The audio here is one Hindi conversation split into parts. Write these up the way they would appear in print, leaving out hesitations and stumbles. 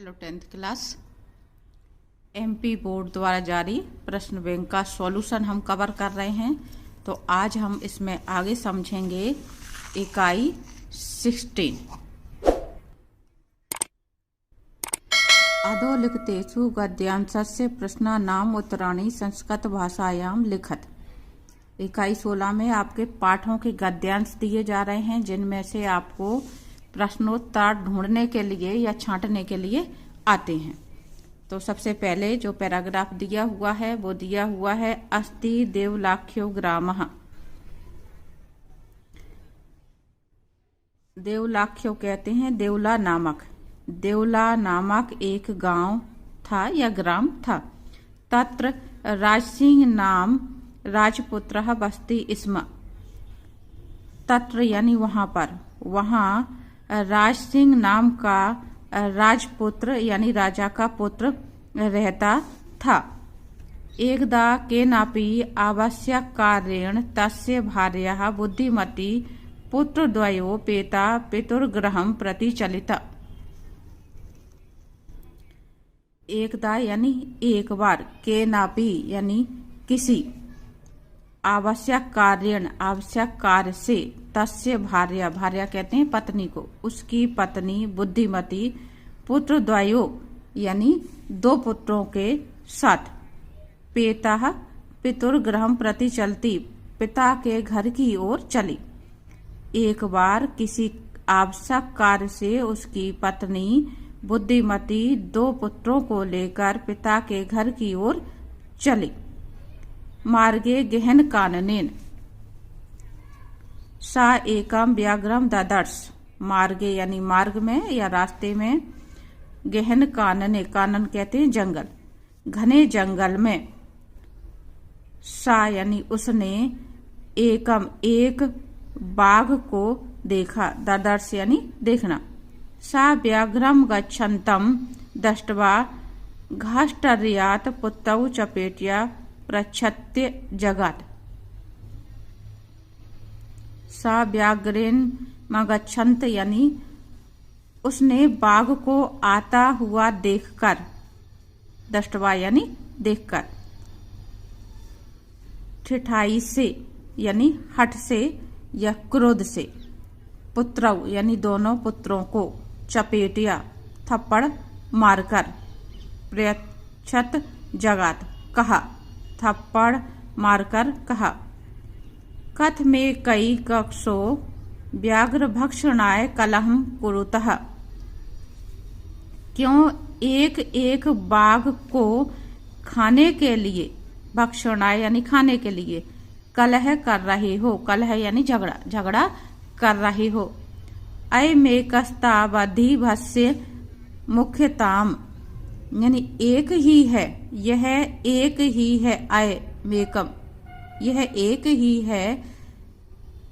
Hello 10th class. MP board द्वारा जारी प्रश्न बैंक का सॉल्यूशन हम कवर कर रहे हैं। तो आज हम इसमें आगे समझेंगे इकाई 16। अधोलिखितेषु गद्यांशस्य प्रश्नानाम् उत्तराणि संस्कृत भाषायां लिखत। इकाई 16 में आपके पाठों के गद्यांश दिए जा रहे हैं, जिनमें से आपको प्रश्नोत्तर ढूंढने के लिए या छांटने के लिए आते हैं। तो सबसे पहले जो पैराग्राफ दिया हुआ है वो दिया हुआ है अस्ति देवलाख्यो ग्रामः। देवलाख्यो कहते हैं देवला नामक एक गांव था या ग्राम था। तत्र राजसिंह नाम राजपुत्रः वसति स्म। तत्र यानी वहां पर, वहां राज सिंह नाम का राजपुत्र यानी राजा का पुत्र रहता था। एकदा केनापि आवश्यक कार्येण तस्य भार्या बुद्धिमती पुत्रद्वयो पेता पितुर्गृहं प्रति चलिता। एकदा यानी एक बार, केनापि यानी किसी, आवश्यक कार्य से, तस्य भार्या कहते हैं पत्नी को, उसकी पत्नी बुद्धिमती पुत्रद्वयो यानी दो पुत्रों के साथ, पेता पितुर्गृहं प्रति चलती, पिता के घर की ओर चली। एक बार किसी आवश्यक कार्य से उसकी पत्नी बुद्धिमती दो पुत्रों को लेकर पिता के घर की ओर चली। मार्गे गहन काननेन सा एकम व्याघ्रम ददर्श। मार्गे यानी मार्ग में या रास्ते में, गहन कानने, कानन कहते हैं जंगल, घने जंगल में, सा यानी उसने, एकम एक बाघ को देखा, ददर्श यानी देखना। सा व्याघ्रम गच्छन्तम दृष्ट्वा घाष्टर्यात् पुत्रौ चपेट्या प्रच्छत्य जगात। सा व्याघ्रेन मगच्छन्त यानी उसने बाघ को आता हुआ देखकर, दृष्ट्वा यानी देखकर, ठिठाई से यानी हठ से या क्रोध से, पुत्रौ यानी दोनों पुत्रों को, चपेटिया थप्पड़ मारकर, प्रच्छत जगात कहा, थप्पड़ मारकर कहा। कथ में कई कक्षो व्याघ्र भक्षणाय कलहम कुरुतः। क्यों एक एक बाघ को खाने के लिए, भक्षणाय यानी खाने के लिए, कलह कर रहे हो, कलह यानी झगड़ा कर रहे हो। अय मेकस्तावधि भस्य मुख्यताम यानी एक ही है, यह एक ही है, अय मेकम यह एक ही है,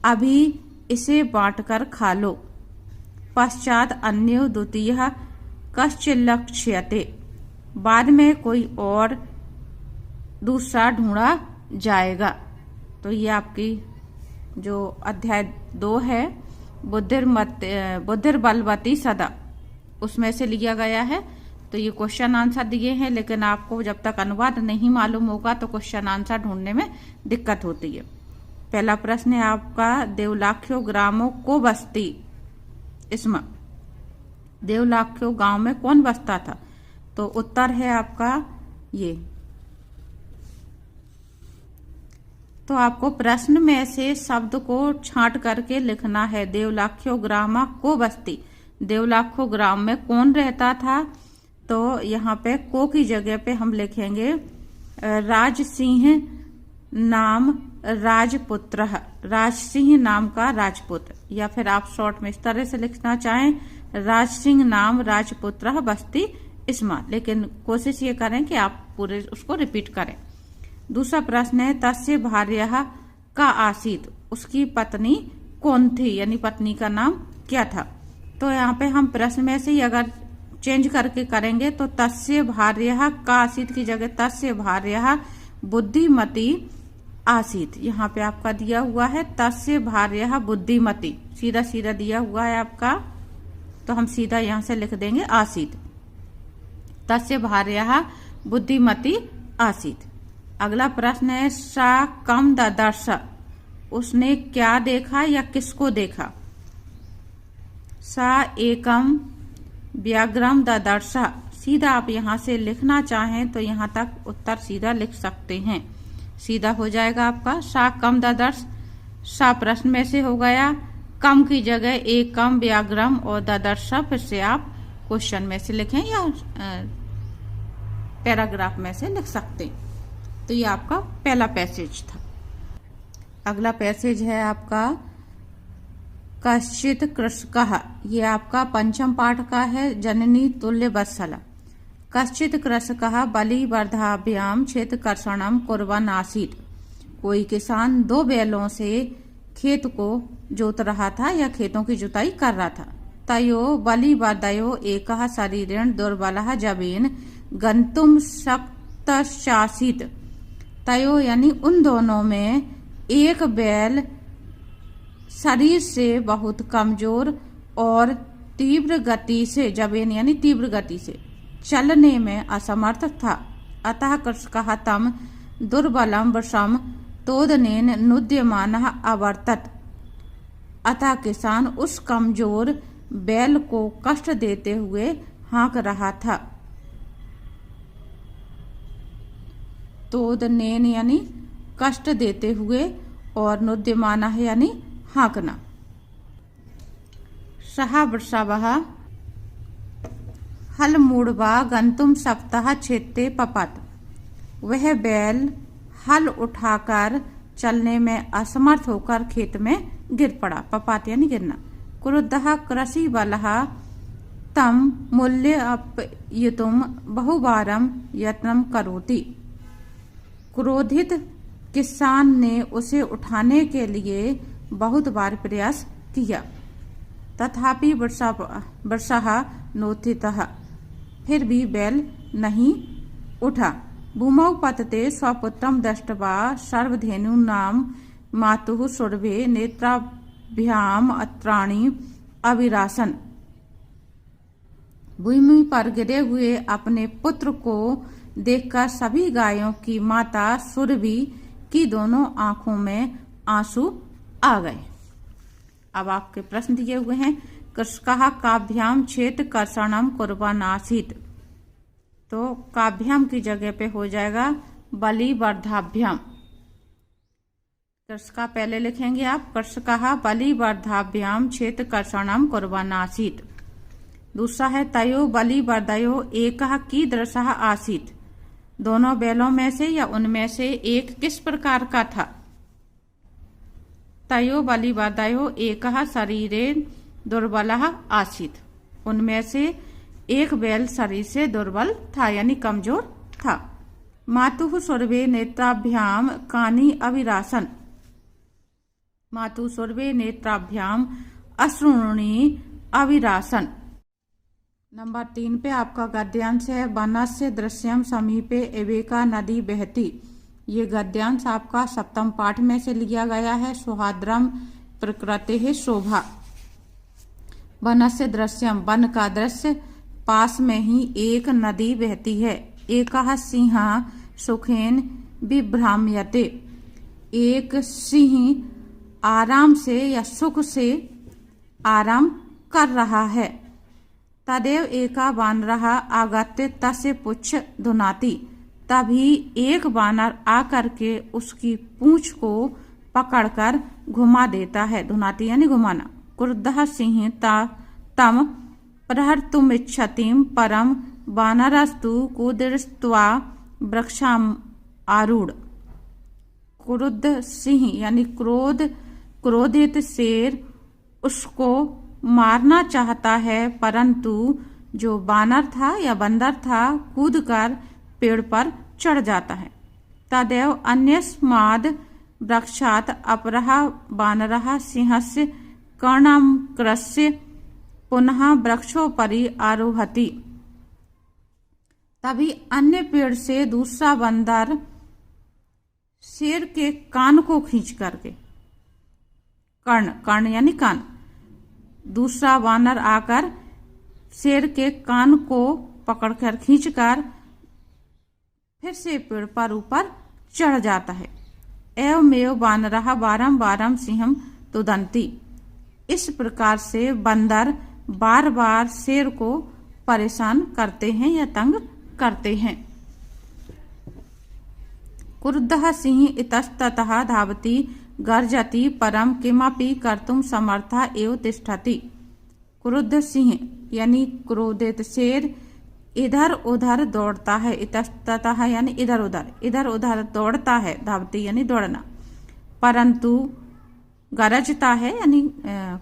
अभी इसे बांटकर खा लो। पश्चात अन्यो द्वितीय कश्चित् लक्ष्यते, बाद में कोई और दूसरा ढूंढा जाएगा। तो ये आपकी जो अध्याय 2 है बुद्धिर्बलवती सदा, उसमें से लिया गया है। तो ये क्वेश्चन आंसर दिए हैं, लेकिन आपको जब तक अनुवाद नहीं मालूम होगा तो क्वेश्चन आंसर ढूंढने में दिक्कत होती है। पहला प्रश्न है आपका, देवलाख्यो ग्रामों को बसती इसमें, देवलाख्यो गांव में कौन बसता था? तो उत्तर है आपका ये। तो आपको प्रश्न में से शब्द को छांट करके लिखना है। देवलाख्यो ग्रामा को बसती, देवलाख्यो ग्राम में कौन रहता था? तो यहाँ पे को की जगह पे हम लिखेंगे राज सिंह नाम राजपुत्र, राज सिंह नाम का राजपुत्र, या फिर आप शॉर्ट में इस तरह से लिखना चाहें, राज सिंह नाम राजपुत्र बस्ती स्म, लेकिन कोशिश ये करें कि आप पूरे उसको रिपीट करें। दूसरा प्रश्न है, तस्य भार्या का आसीत, उसकी पत्नी कौन थी, यानी पत्नी का नाम क्या था? तो यहाँ पे हम प्रश्न में से ही अगर चेंज करके करेंगे तो तस्य भार्या का आसीत की जगह तस्य भार्या बुद्धिमती आसीत। यहाँ पे आपका दिया हुआ है तस्य भार्या बुद्धिमती, सीधा सीधा दिया हुआ है आपका, तो हम सीधा यहाँ से लिख देंगे आसीत। तस्य भार्या बुद्धिमती आसीत। अगला प्रश्न है सा कम ददर्श, उसने क्या देखा या किसको देखा। सा एकम व्याघ्रम ददर्श, सीधा आप यहाँ से लिखना चाहें तो यहाँ तक उत्तर सीधा लिख सकते हैं, सीधा हो जाएगा आपका। सा कम ददर्श, सा प्रश्न में से हो गया, कम की जगह एक कम व्याघ्रम और ददर्श फिर से आप क्वेश्चन में से लिखें या पैराग्राफ में से लिख सकते हैं। तो ये आपका पहला पैसेज था। अगला पैसेज है आपका कश्चित कृषकः, ये आपका पंचम पाठ का है। जननी तुल्य वत्सला। कश्चित कृषकः बलिवर्धाभ्याम क्षेत्रकर्षणम कुर्वन् आसीत्, कोई किसान 2 बैलों से खेत को जोत रहा था या खेतों की जुताई कर रहा था। तयो बलिवर्धयो एकः शरीरेण दुर्बलः जवेन गन्तुम शक्तश्चासीत्, तयो यानी उन दोनों में एक बैल शरीर से बहुत कमजोर और तीव्र गति से, जवेन यानी तीव्र गति से चलने में असमर्थ था। अतः कृषकः तम दुर्बलम वृषम तोदनेन नुद्यमानः अवर्तत, अतः किसान उस कमजोर बैल को कष्ट देते हुए हाँक रहा था। तोदनेन यानी कष्ट देते हुए और नुद्यमानः यानी हाँकना। सः वृषभः हल मूढ़वा गंतुम सप्ताह क्षेत्रे पपत, वह बैल हल उठाकर चलने में असमर्थ होकर खेत में गिर पड़ा। पपात यानी गिरना। क्रुद्धः कृषि बलः तम मूल्य अपयितुम बहुवारम यत्नं करोति, क्रोधित किसान ने उसे उठाने के लिए बहुत बार प्रयास किया। तथापि वृषः नोत्थितः, फिर भी बैल नहीं उठा। भूमौ पतते स्वपुत्रम दृष्ट्वा सर्वधेनूनां मातुः सुरभे नेत्राभ्याम अत्राणि अविरासन, भूमि पर गिरे हुए अपने पुत्र को देखकर सभी गायों की माता सुरभि की दोनों आंखों में आंसू आ गए। अब आपके प्रश्न दिए हुए हैं। कृषकः काभ्याम क्षेत्र कर्षणम कुर्वन् आसीत्, तो काभ्याम की जगह पे हो जाएगा बलिवर्धाभ्याम। कृषका पहले लिखेंगे आप, कृषकः बलिवर्धाभ्याम क्षेत्र कर्षणम कुर्वन् आसीत्। दूसरा है तयो बलिवर्धयो एकः कीदृशः आसीत्, दोनों बैलों में से या उनमें से एक किस प्रकार का था। तयो बलिवर्धयो एकः शरीरेण दुर्बलः आसीत्, उनमें से एक बैल शरीर से दुर्बल था यानी कमजोर था। मातुः सुरभे नेत्राभ्याम कानि अविरासन, मातु सुरभे नेत्राभ्याम अश्रूणि अविरासन। नंबर 3 पे आपका गद्यांश है वनस्य दृश्यम समीपे एवेका नदी बहती, ये गद्यांश आपका सप्तम पाठ में से लिया गया है। सुहाद्रम प्रकृति शोभा। वनस्य दृश्यम, वन का दृश्य, पास में ही एक नदी बहती है। एकः सिंहः सुखेन विभ्राम्यते, एक सिंह आराम से या सुख से आराम कर रहा है। तदेव एका वानरः आगत्य तस्य पुच्छ धुनाति, तभी एक वानर आकर के उसकी पूंछ को पकड़कर घुमा देता है। धुनाति यानी घुमाना। क्रुद्धः सिंह तम प्रहर्तुमिच्छतिं परम वानरस्तु कुदृष्ट्वा वृक्षाम आरूढ़। क्रुद्ध सिंह यानी क्रोधित शेर उसको मारना चाहता है, परंतु जो बानर था या बंदर था कूदकर पेड़ पर चढ़ जाता है। तदेव अन्यस्माद् वृक्षात् अपरः वानरः सिंहस्य कर्णं कृष्य पुनः वृक्षोपरि आरोहति, तभी अन्य पेड़ से दूसरा बंदर शेर के कान को खींच करके, कर्ण यानी कान, दूसरा वानर आकर शेर के कान को पकड़कर खींचकर फिर से पेड़ पर ऊपर चढ़ जाता है। एवमेव वानरः बारम सिंहम तुदन्ति। इस प्रकार से बंदर बार बार शेर को परेशान करते हैं या तंग करते हैं। क्रुद्धः सिंह इतस्ततः धावति गर्जति परम किमपि कर्तुम समर्था एव तिष्ठति। क्रुद्ध सिंह यानी क्रोधित शेर इधर उधर दौड़ता है। इतस्ततः यानी इधर उधर दौड़ता है। धावती यानी दौड़ना। परंतु गरजता है यानी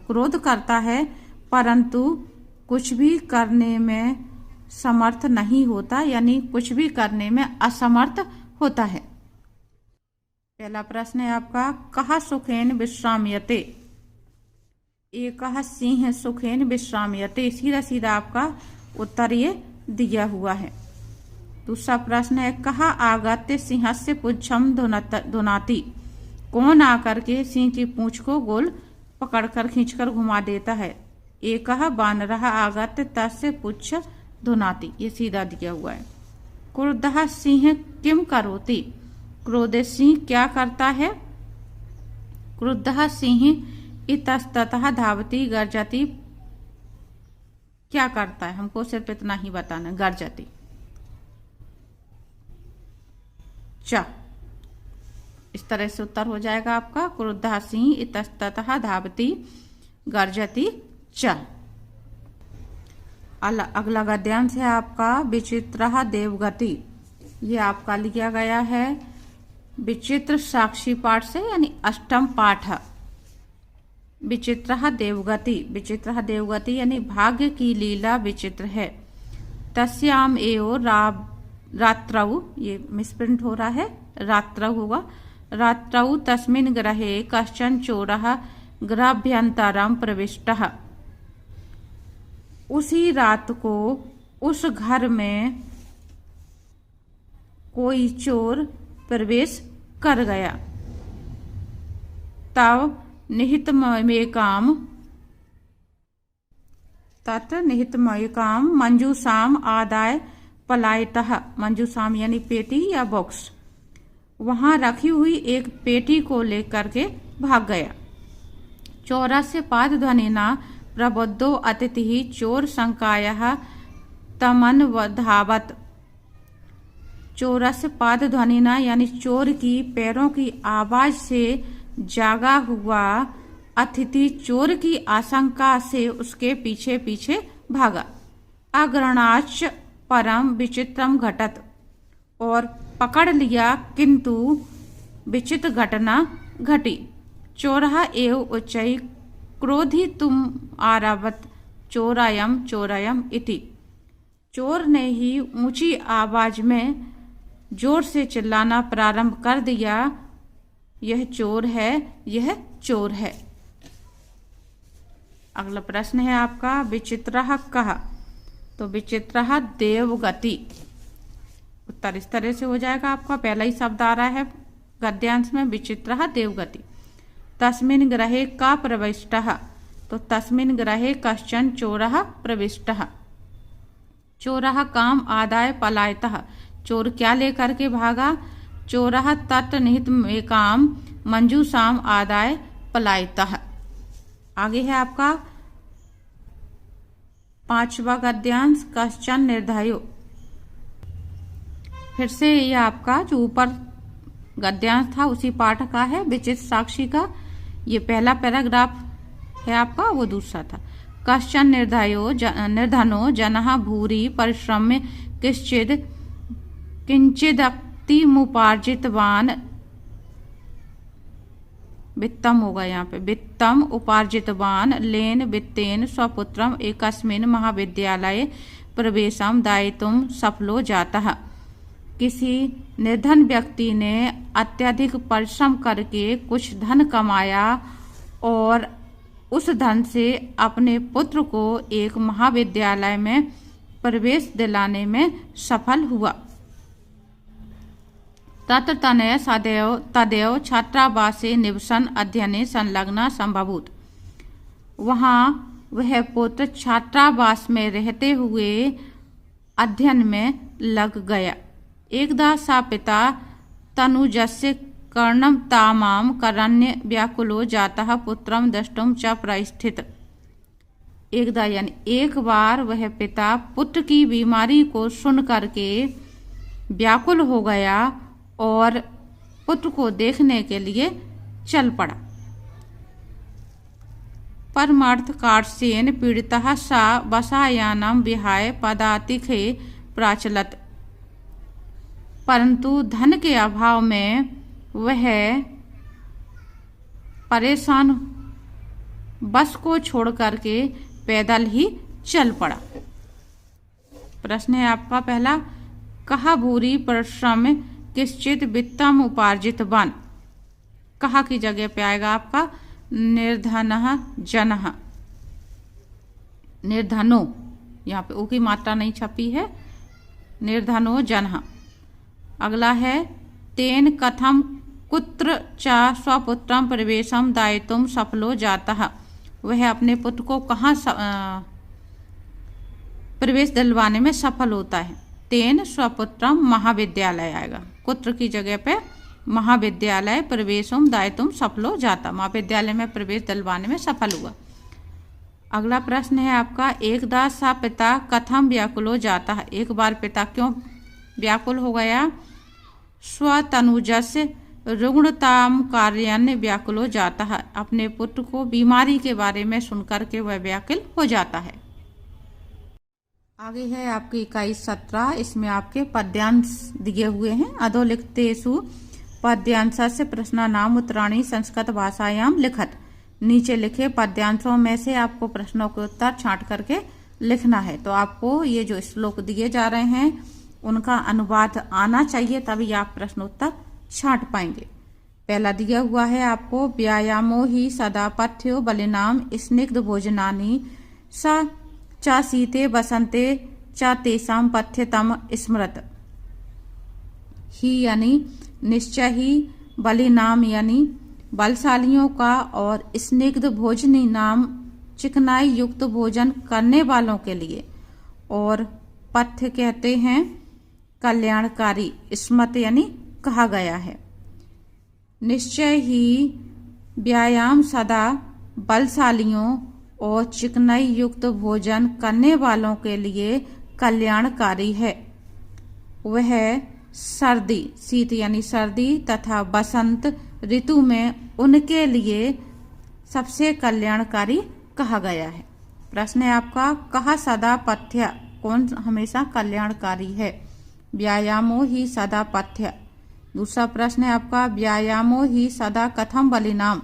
क्रोध करता है, परंतु कुछ भी करने में समर्थ नहीं होता, यानी कुछ भी करने में असमर्थ होता है। पहला प्रश्न है आपका, कहा सुखेन विश्राम्यते। एकः सिंह सुखेन विश्राम्यते। सीधा सीधा आपका उत्तर ये दिया हुआ है। दूसरा प्रश्न है, कहा आगत्य सिंहस्य पुच्छम धुनाति। कौन आकर के सिंह की पूंछ को गोल पकड़कर खींचकर घुमा देता है। एकः वानरः आगत्य तस्य पुच्छ धुनाति। ये सीधा दिया हुआ है। क्रुद्धः सिंह किम करोति। क्रोधित सिंह क्या करता है। क्रुद्धः सिंह इतस्ततः धावति गर्जति। क्या करता है, हमको सिर्फ इतना ही बताना। गर्जति च। इस तरह से उत्तर हो जाएगा आपका। क्रुद्धः सिंह इतस्ततः धावति गर्जति च। अगला गद्यांश है आपका, विचित्रः देवगति। ये आपका लिया गया है विचित्र साक्षी पाठ से, यानी अष्टम पाठ। विचित्रः देवगति। विचित्रः देवगति यानी भाग्य की लीला विचित्र है। तस्याम एव रात्रौ, ये मिसप्रिंट हो रहा है, रात्रौ होगा। रात्रौ तस्मिन् गृहे कश्चन चोरः गृहाभ्यन्तरं प्रविष्टः। उसी रात को उस घर में कोई चोर प्रवेश कर गया। तब निहितमयकाम मंजूषाम आदाय पलायतः। मंजूषाम यानी पेटी या बॉक्स। वहां रखी हुई एक पेटी को लेकर के भाग गया। चोरस्य पादध्वनिना प्रबुद्धो अतिथि चोर संकायः तमन्वधावत्। चोरस्य पादध्वनिना यानी चोर की पैरों की आवाज से जागा हुआ अतिथि चोर की आशंका से उसके पीछे पीछे भागा। अग्रणाच परम विचित्रम घटत। और पकड़ लिया, किंतु विचित्र घटना घटी। चोरः एव उच्चै क्रोधितुम आरभत चोरायम चोरायम इति। चोर ने ही ऊंची आवाज में जोर से चिल्लाना प्रारंभ कर दिया, यह चोर है, यह चोर है। अगला प्रश्न है आपका, विचित्रः कः। तो विचित्रः देवगति। उत्तर इस तरह से हो जाएगा आपका। पहला ही शब्द आ रहा है गद्यांश में, विचित्रः देवगति। तस्मिन् गृहे का प्रविष्टः। तो तस्मिन् गृहे कश्चन चोरः प्रविष्टः। चोरः काम आदाय पलायतः। चोर क्या लेकर के भागा। चोरः तत् निहितमेकां मंजूषाम आदाय पलायतः। आगे है आपका पांचवा गद्यांश, कश्चन निर्धयो। फिर से ये आपका जो ऊपर गद्यांश था उसी पाठ का है, विचित्र साक्षी का। ये पहला पैराग्राफ है आपका, वो दूसरा था। कश्चन निर्धनो जनः भूरि परिश्रम्य किंचिदक्तिमुपार्जितवान्। वित्तम होगा यहाँ पे, वित्तम उपार्जितवान् लेन वित्तेन स्वपुत्रम एकस्मिन् महाविद्यालये प्रवेशम दायित्वं सफलो जातः। किसी निर्धन व्यक्ति ने अत्यधिक परिश्रम करके कुछ धन कमाया और उस धन से अपने पुत्र को एक महाविद्यालय में प्रवेश दिलाने में सफल हुआ। तत्र तनय तदेव छात्रावासे निवसन अध्ययने संलग्ना संभवूत। वहाँ वह पुत्र छात्रावास में रहते हुए अध्ययन में लग गया। एकदा सा पिता तनुजस्य कर्णम तामाम करण्य व्याकुलो जातः पुत्रम द्रष्टुम च प्रायश्चित। एकदा यानी एक बार वह पिता पुत्र की बीमारी को सुन करके व्याकुल हो गया और पुत्र को देखने के लिए चल पड़ा। परमार्थ कार्सेन पीड़ितः सा वसायानम विहाय पदातिखे प्राचलत। परंतु धन के अभाव में वह परेशान बस को छोड़ करके पैदल ही चल पड़ा। प्रश्न है आपका पहला, कहा भूरी परिश्रम किश्चित वित्तम उपार्जित वन। कहा की जगह पे आएगा आपका निर्धनः जनः, निर्धनो, यहाँ पे ओ की मात्रा नहीं छपी है, निर्धनो जनः। अगला है तेन कथम कुत्र च स्वपुत्रम प्रवेशम दायित्वम सफलो जातः। वह अपने पुत्र को कहाँ प्रवेश दिलवाने में सफल होता है। तेन स्वपुत्रम महाविद्यालय आएगा, पुत्र की जगह पे महाविद्यालय प्रवेशम दायित्वम सफलो जाता, महाविद्यालय में प्रवेश दिलवाने में सफल हुआ। अगला प्रश्न है आपका, एकदा सा पिता कथम व्याकुलो जाता है। एक बार पिता क्यों व्याकुल हो गया। स्वतनुजस्य रुग्णताम कार्यान्य व्याकुलो जाता है। अपने पुत्र को बीमारी के बारे में सुनकर के वह व्याकुल हो जाता है। आगे है आपकी इकाई 17, इसमें आपके पद्यांश दिए हुए हैं। अधोलिखितेषु पद्यांशस्य प्रश्नानाम उत्तराणि संस्कृत भाषायाम लिखत। नीचे लिखे पद्यांशों में से आपको प्रश्नों के उत्तर छांट करके लिखना है। तो आपको ये जो श्लोक दिए जा रहे हैं उनका अनुवाद आना चाहिए, तभी आप प्रश्नोत्तर छांट पाएंगे। पहला दिया हुआ है आपको, व्यायामो ही सदा पथ्यो बलिनाम स्निग्ध भोजनानि स च शीते बसंते च तेषां पथ्यतम स्मृत। ही यानी निश्चय ही, बलिनाम यानी बलशालियों का, और स्निग्ध भोजनी नाम चिकनाई युक्त भोजन करने वालों के लिए, और पथ्य कहते हैं कल्याणकारी, स्मृत यानी कहा गया है। निश्चय ही व्यायाम सदा बलशालियों और चिकनाई युक्त भोजन करने वालों के लिए कल्याणकारी है। वह सर्दी, शीत यानी सर्दी, तथा बसंत ऋतु में उनके लिए सबसे कल्याणकारी कहा गया है। प्रश्न है आपका, कहा सदा पथ्य कौन हमेशा कल्याणकारी है। व्यायामो ही सदा पथ्य। दूसरा प्रश्न है आपका, व्यायामो ही सदा कथम बलिनाम।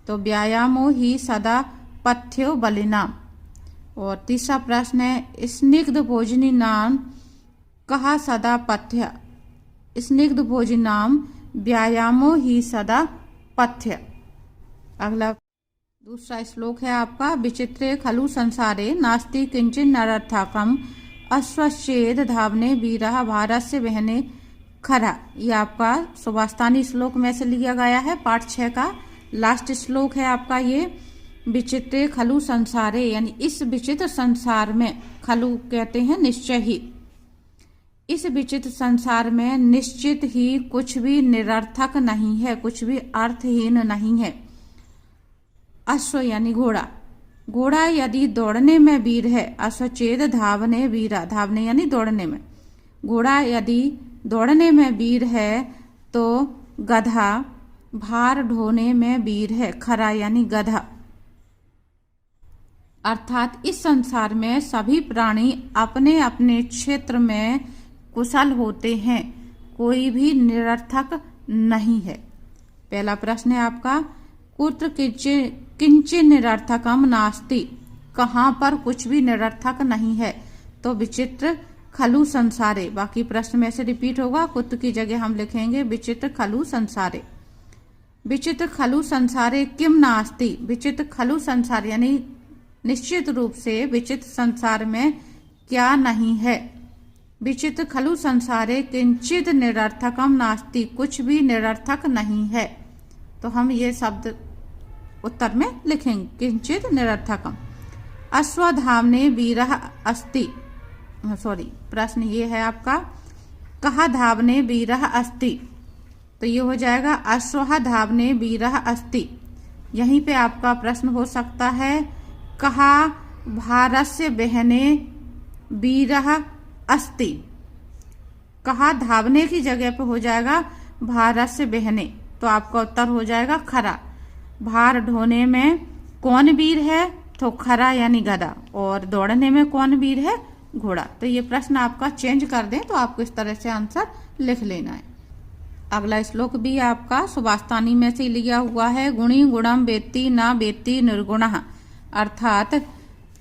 तो व्यायामो ही सदा पथ्यो बलिनाम। और तीसरा प्रश्न है, स्निग्ध भोजनी नाम कहा सदा पथ्य। स्निग्ध भोजनी नाम व्यायामो ही सदा पथ्य। अगला दूसरा श्लोक है आपका, विचित्रे खलु संसारे नास्ति किंचिन नरर्थकम अश्वच्छेद धावने वीरः भारस्य बहने खरा। ये आपका सुभाषतानी श्लोक में से लिया गया है, पाठ 6 का लास्ट श्लोक है आपका ये। विचित्रे खलु संसारे यानी इस विचित्र संसार में, खलु कहते हैं निश्चय ही, इस विचित्र संसार में निश्चित ही कुछ भी निरर्थक नहीं है, कुछ भी अर्थहीन नहीं है। अश्व यानी घोड़ा, घोड़ा यदि दौड़ने में वीर है, अश्वच्छेद धावने वीरा, धावने यानी दौड़ने में, घोड़ा यदि दौड़ने में वीर है तो गधा भार ढोने में वीर है, खरा यानी गधा। अर्थात इस संसार में सभी प्राणी अपने अपने क्षेत्र में कुशल होते हैं, कोई भी निरर्थक नहीं है। पहला प्रश्न है आपका, कुत्र किंचित निरर्थकम नास्ति। कहाँ पर कुछ भी निरर्थक नहीं है। तो विचित्र खलु संसारे, बाकी प्रश्न में से रिपीट होगा, कुत्र की जगह हम लिखेंगे विचित्र खलु संसारे। विचित्र खलु संसारे किम नास्ति। विचित्र खलु संसार यानी निश्चित रूप से विचित्र संसार में क्या नहीं है। विचित्र खलु संसारे किंचित निरर्थकम नास्ति, कुछ भी निरर्थक नहीं है। तो हम ये शब्द उत्तर में लिखेंगे, किंचित निरर्थकम। अश्वधावने वीरः अस्ति। प्रश्न ये है आपका, कहा धावने वीरः अस्ति, तो ये हो जाएगा अश्वः धावने वीरः अस्ति। यहीं पे आपका प्रश्न हो सकता है, कहा भारस्य बहने वीरः अस्ति। कहा धावने की जगह पे हो जाएगा भारस्य बहने, तो आपका उत्तर हो जाएगा खरा। भार ढोने में कौन वीर है, तो खरा यानी गधा, और दौड़ने में कौन वीर है, घोड़ा। तो ये प्रश्न आपका चेंज कर दें तो आपको इस तरह से आंसर लिख लेना है। अगला श्लोक भी आपका सुभाषतानी में से लिया हुआ है। गुणी गुणम वेत्ति न वेत्ति निर्गुणः, अर्थात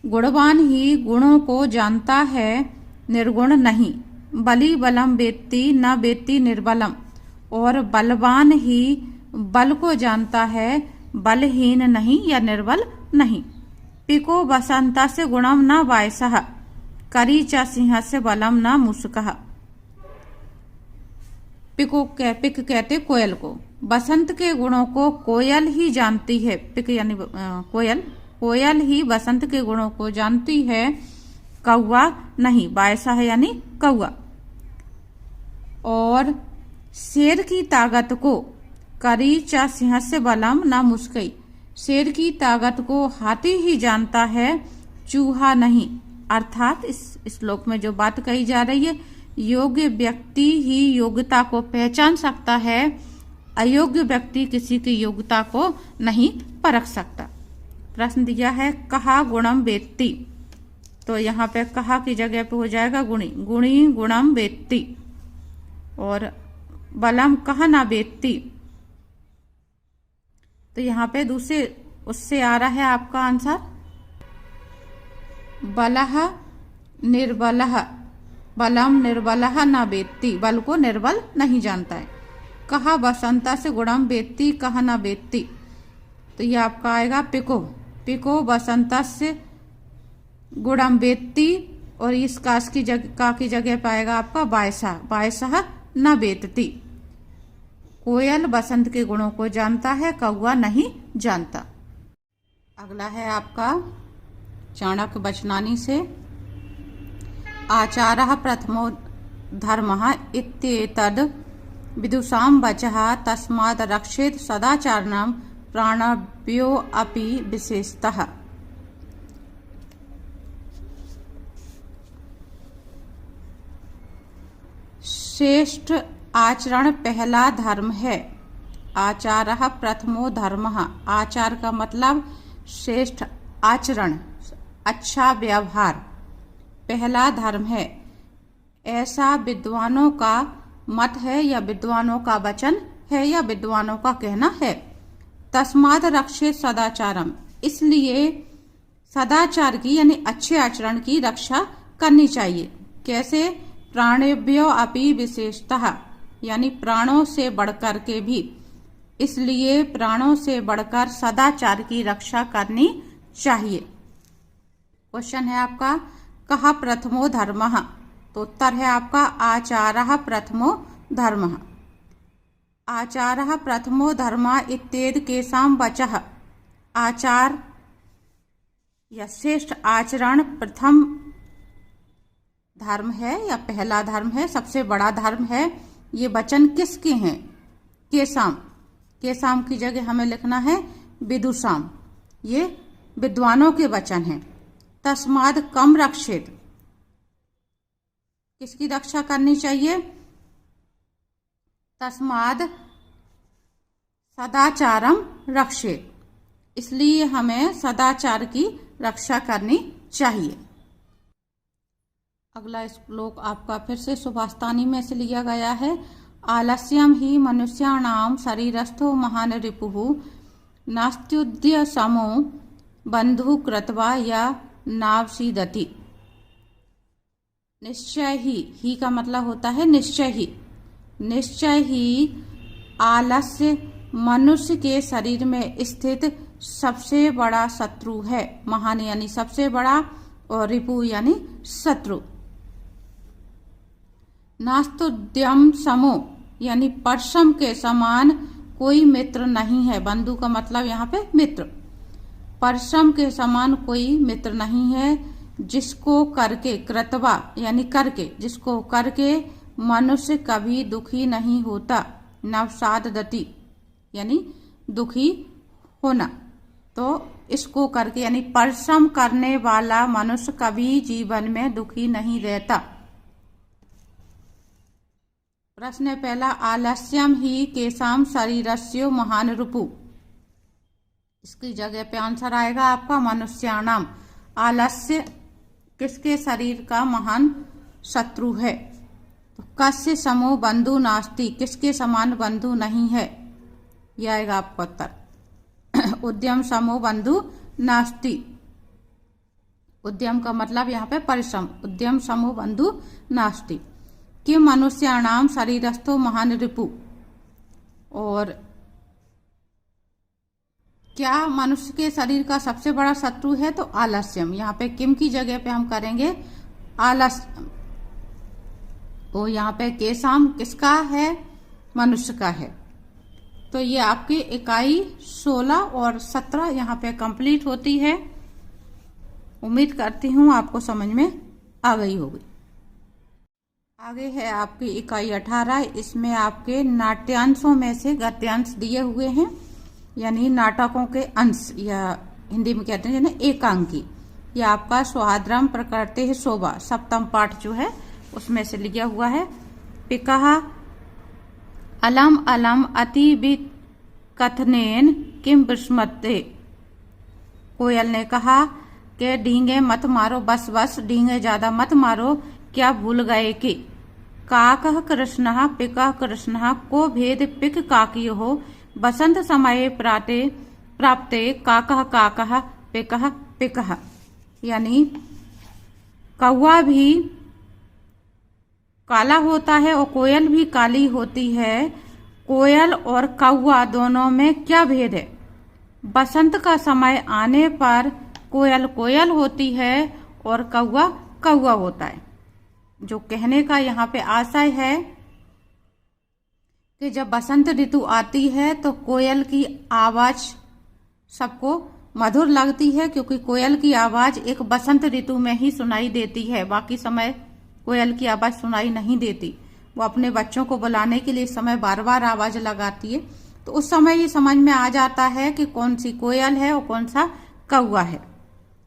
गुणवान ही गुणों को जानता है, निर्गुण नहीं। बली बलम वेत्ति न वेत्ति निर्बलम, और बलवान ही बल को जानता है, बलहीन नहीं या निर्बल नहीं। पिको बसंता से गुणम न वायसः, करी च सिंह से बलम न मुस्कः। पिक कहते कोयल को, बसंत के गुणों को कोयल ही जानती है। पिक यानी कोयल ही बसंत के गुणों को जानती है, कौवा नहीं। बायसा है यानी कौवा। और शेर की ताकत को करी च सिंह से बलम न मुस्कई, शेर की ताकत को हाथी ही जानता है, चूहा नहीं। अर्थात इस श्लोक में जो बात कही जा रही है, योग्य व्यक्ति ही योग्यता को पहचान सकता है, अयोग्य व्यक्ति किसी की योग्यता को नहीं परख सकता। प्रश्न दिया है, कहा गुणम वेत्ति, तो यहाँ पे कहा की जगह पे हो जाएगा गुणी। गुणी गुणम वेत्ति। और बलम कहा ना वेत्ति, तो यहाँ पे दूसरे उससे आ रहा है आपका आंसर, बलः निर्बलः, बलम निर्बलः न वेत्ति, बल को निर्बल नहीं जानता है। कहा बसंता से गुणम वेत्ति, कहा न वेत्ति, तो ये आपका आएगा पिको। पिको बसंता से गुणम वेत्ति, और इस कास की जगह की जगह पाएगा आपका बायसा, बायसः न वेत्ति। कोयल बसंत के गुणों को जानता है, कौवा नहीं जानता। अगला है आपका चाणक्य वचनानी से, आचारः प्रथमो धर्मः इत्येतद् विदुषां वचः तस्माद् रक्षेत सदाचारणं प्राणभ्यो अपि विशेषतः। श्रेष्ठ आचरण पहला धर्म है। आचारः प्रथमो धर्मः, आचार का मतलब श्रेष्ठ आचरण, अच्छा व्यवहार, पहला धर्म है, ऐसा विद्वानों का मत है या विद्वानों का वचन है या विद्वानों का कहना है। तस्माद् रक्षेत सदाचारम, इसलिए सदाचार की यानी अच्छे आचरण की रक्षा करनी चाहिए। कैसे? प्राणेभ्यो अपि विशेषतः, यानी प्राणों से बढ़कर के भी, इसलिए प्राणों से बढ़कर सदाचार की रक्षा करनी चाहिए। क्वेश्चन है आपका, कहा प्रथमो धर्मः, तो उत्तर है आपका आचारः प्रथमो धर्मः। आचारः प्रथमो धर्मः इत्येतद् केषां वचः, आचार या श्रेष्ठ आचरण प्रथम धर्म है या पहला धर्म है, सबसे बड़ा धर्म है। ये वचन किसके हैं? केषां, केषां की जगह हमें लिखना है विदुषां, ये विद्वानों के वचन हैं। तस्माद् कम रक्षेत, किसकी रक्षा करनी चाहिए? तस्माद् सदाचारम रक्षेत, इसलिए हमें सदाचार की रक्षा करनी चाहिए। अगला श्लोक आपका फिर से सुभाषतानी में से लिया गया है। आलस्यम ही मनुष्याणाम शरीरस्थो महान रिपुः नास्त्युद्य समो बंधु कृत्वा या नावसीदति। निश्चय ही का मतलब होता है निश्चय ही। निश्चय ही आलस्य मनुष्य के शरीर में स्थित सबसे बड़ा शत्रु है। महान यानी सबसे बड़ा, और रिपु यानी शत्रु। नास्तुद्यम समो यानी परिश्रम के समान कोई मित्र नहीं है। बंधु का मतलब यहाँ पे मित्र। परिश्रम के समान कोई मित्र नहीं है। जिसको करके, कृतवा यानी करके, जिसको करके मनुष्य कभी दुखी नहीं होता। नवसाद दति यानी दुखी होना। तो इसको करके यानी परिश्रम करने वाला मनुष्य कभी जीवन में दुखी नहीं रहता। प्रश्न पहला, आलस्यम ही केशाम शरीरस्य महान रूपु। इसकी जगह पे आंसर आएगा आपका मनुष्याणाम। आलस्य किसके शरीर का महान शत्रु है? तो कस्य समो बंधु नास्ति, किसके समान बंधु नहीं है? यह आएगा आपका उत्तर। उद्यम समो बंधु नास्ति। उद्यम का मतलब यहाँ पे परिश्रम। उद्यम समो बंधु नास्ति। कि मनुष्याणाम शरीरस्थो महान रिपु। और क्या मनुष्य के शरीर का सबसे बड़ा शत्रु है? तो आलस्यम। यहाँ पे किम की जगह पे हम करेंगे आलस्य। तो यहाँ पे केशाम किसका है? मनुष्य का है। तो ये आपकी इकाई 16 और 17 यहाँ पे कंप्लीट होती है। उम्मीद करती हूँ आपको समझ में आ गई होगी। आगे है आपकी इकाई 18। इसमें आपके नाट्यांशों में से गद्यांश दिए हुए हैं, यानी नाटकों के अंश, या हिंदी में कहते हैं एकांकी। ये आपका स्वाद्रम प्रकृति है शोभा, सप्तम पाठ जो है उसमें से लिया हुआ है। पिकहा अलम अलम अतिवित कथनेन किम विस्मते। कोयल ने कहा कि डींगे मत मारो, बस बस डींगे ज्यादा मत मारो, क्या भूल गए कि काकः कृष्णः पिकः कृष्णः को भेद पिक काकियो हो। बसंत समय प्राप्ते काकः काकः पिकः पिकः। यानी कौवा भी काला होता है और कोयल भी काली होती है। कोयल और कौवा दोनों में क्या भेद है? बसंत का समय आने पर कोयल कोयल होती है और कौवा कौवा होता है। जो कहने का यहाँ पे आशय है कि जब बसंत ऋतु आती है तो कोयल की आवाज सबको मधुर लगती है, क्योंकि कोयल की आवाज एक बसंत ऋतु में ही सुनाई देती है। बाकी समय कोयल की आवाज सुनाई नहीं देती। वो अपने बच्चों को बुलाने के लिए इस समय बार बार आवाज लगाती है। तो उस समय ये समझ में आ जाता है कि कौन सी कोयल है और कौन सा कौवा है।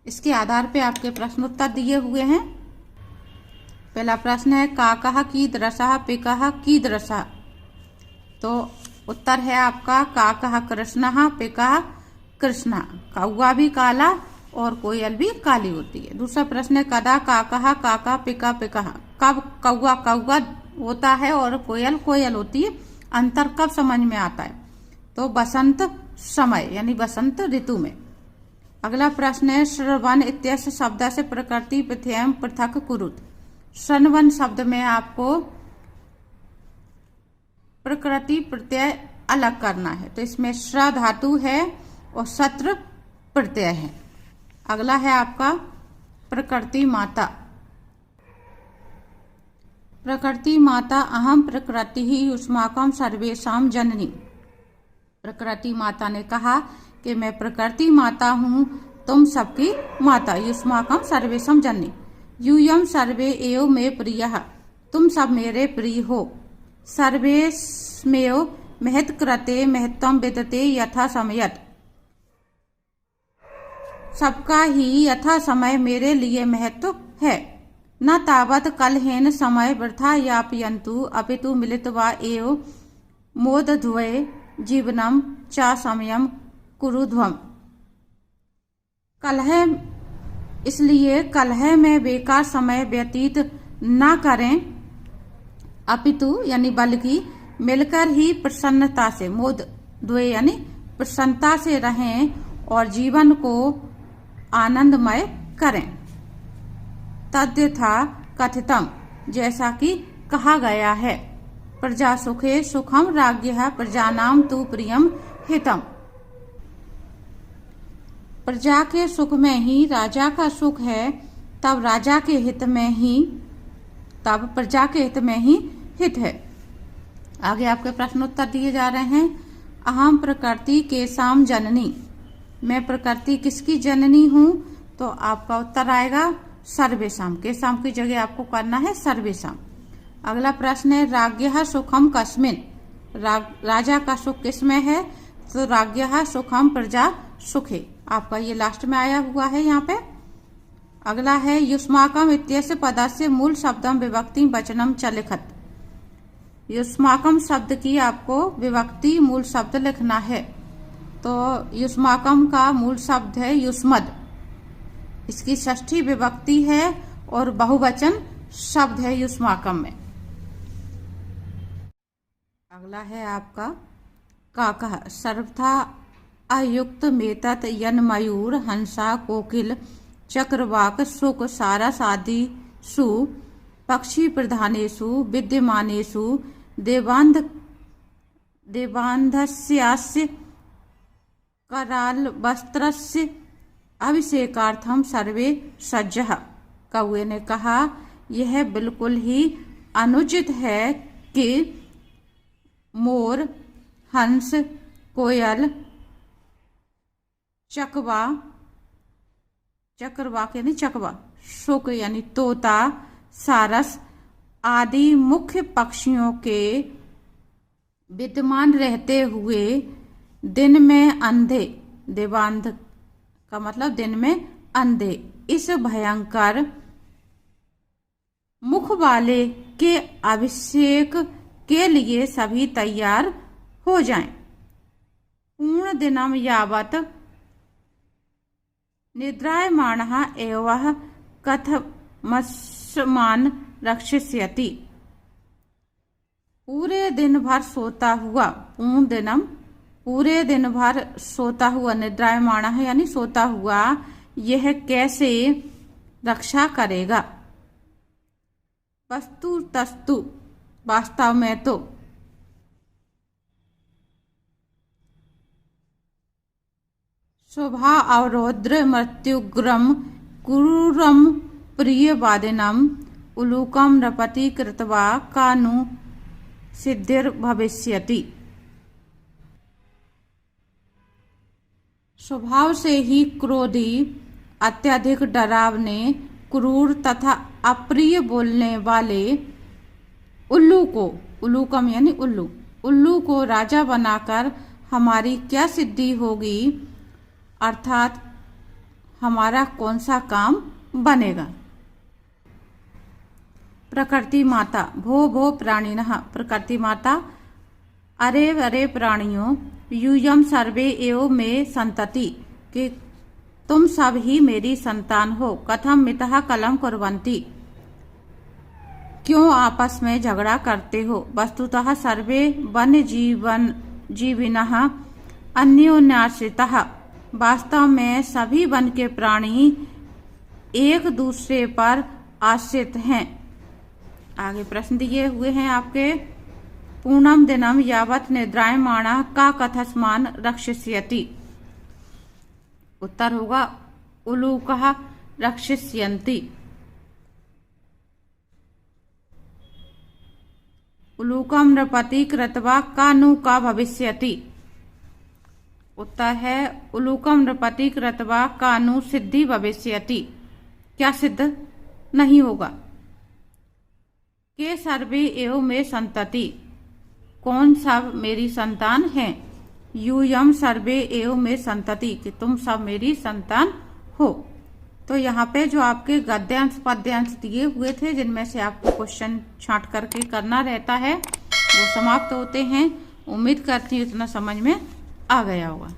इसके आधार पे आपके प्रश्न उत्तर दिए हुए हैं। पहला प्रश्न है काकः कीदृशः पिकः कीदृशः। तो उत्तर है आपका काकः कृष्णः पिकः कृष्णः। कौवा भी काला और कोयल भी काली होती है। दूसरा प्रश्न है कदा काकः काका पिका पिकः। कब कौवा कौवा होता है और कोयल कोयल होती है। अंतर कब समझ में आता है? तो बसंत समय यानी बसंत ऋतु में। अगला प्रश्न है श्रवण इत्यस्य शब्द से प्रकृति प्रत्ययम पृथक कुरुत। श्रवण शब्द में आपको प्रकृति प्रत्यय अलग करना है। तो इसमें श्र धातु है और सत्र प्रत्यय है। अगला है आपका प्रकृति माता। प्रकृति माता अहम प्रकृति ही युष्माकम सर्वेशम जननी। प्रकृति माता ने कहा कि मैं प्रकृति माता हूँ, तुम सबकी माता। युष्माकम सर्वेशम जननी। यूयम सर्वे एव में प्रियः। तुम सब मेरे प्रिय हो। सर्वेस्मेव महत् कृते महत्तम विदते यथा समयत। सबका ही यथा समय मेरे लिए महत्व है। न तावत कलहेन समय वृथा यापयन्तु अपितु मिलित्वा एव मोदध्वये जीवनम च समयम कुरुध्वम। कलह इसलिए कलह में बेकार समय व्यतीत न करें, अपितु यानी बल्कि मिलकर ही प्रसन्नता से, मोद द्वे यानी प्रसन्नता से रहें और जीवन को आनंदमय करें। तद्यथा कथितम, जैसा कि कहा गया है, प्रजा सुखे सुखम राज्ञः प्रजानाम तु प्रियम हितम। प्रजा के सुख में ही राजा का सुख है, तब राजा के हित में ही, तब प्रजा के हित में ही हित है। आगे आपके प्रश्न उत्तर दिए जा रहे हैं। अहम प्रकृति के साम जननी। मैं प्रकृति किसकी जननी हूँ? तो आपका उत्तर आएगा सर्वेषाम, के शाम की जगह आपको करना है सर्वेषाम। अगला प्रश्न है राज्ञः सुखम कस्मिन्, राजा का सुख किसमें है? तो राज्ञः सुखम प्रजा सुखे, आपका ये लास्ट में आया हुआ है यहाँ पे। अगला है युष्माकम इत्यस्य पदस्य मूल शब्दम विभक्ति वचनम च लिखत। युष्माकम शब्द की आपको विभक्ति मूल शब्द लिखना है। तो युष्माकम का मूल शब्द है युष्मद, इसकी षष्ठी विभक्ति है और बहुवचन शब्द है युष्माकम में। अगला है आपका काकः, सर्वथा अयुक्त मेतत यन मयूर हंसा कोकिल चक्रवाक शुक सारस आदिषु पक्षी प्रधानेषु विद्यमानेषु देवान्धस्यास्य कराल वस्त्रस्य अभिषेकार्थम सर्वे सज्जः। कौए ने कहा यह बिल्कुल ही अनुचित है कि मोर, हंस, कोयल, चक्रवाक यानी चकवा, शुक यानी तोता, सारस आदि मुख्य पक्षियों के विद्यमान रहते हुए दिन में अंधे, देवांध का मतलब दिन में अंधे, इस भयंकर मुख वाले के अभिषेक के लिए सभी तैयार हो जाएं। पूर्ण दिनम यावत निद्रायमाणः एवं कथमस्मान रक्षिष्यति। पूरे दिन भर सोता हुआ, पूर्ण दिनम पूरे दिन भर सोता हुआ, निद्रायमाणः यानी सोता हुआ, यह कैसे रक्षा करेगा? वस्तु तस्तु, वास्तव में तो। शोभा अवरोद्र मृत्युग्रम क्रूरम प्रियवादिनम उलूकम नृपति कृत्वा कानु सिद्धिर भविष्यति। स्वभाव से ही क्रोधी, अत्यधिक डरावने, क्रूर तथा अप्रिय बोलने वाले उल्लू को, उल्लूकम यानी उल्लू, उल्लू को राजा बनाकर हमारी क्या सिद्धि होगी, अर्थात हमारा कौन सा काम बनेगा। प्रकृति माता, भो भो प्राणिनः, प्रकृति माता, अरे अरे प्राणियों, यूयम सर्वे एव में संतति, कि तुम सब ही मेरी संतान हो। कथम मितः कलम कुर्वन्ति, क्यों आपस में झगड़ा करते हो। वस्तुतः सर्वे वन्य जीविनः अन्योन्याश्रितः, वास्तव में सभी वन के प्राणी एक दूसरे पर आश्रित हैं। आगे प्रश्न दिए हुए हैं आपके। पूर्णम दिनम यावत निद्रायमाणः का कथस्मान रक्षिष्यति। उत्तर होगा उलूकः रक्षिष्यन्ति। उलूकम नृपति कृत्वा कानु का भविष्यति। उत्तर है उलूकम नृपति कृत्वा कानु सिद्धि भविष्यति, क्या सिद्ध नहीं होगा। के सर्वे एव में संतति, कौन सब मेरी संतान है। यूयम सर्वे एव में संतति, कि तुम सब मेरी संतान हो। तो यहाँ पे जो आपके गद्यांश पद्यांश दिए हुए थे, जिनमें से आपको क्वेश्चन छांट करके करना रहता है, वो समाप्त होते हैं। उम्मीद करती हूँ इतना समझ में आ गया होगा।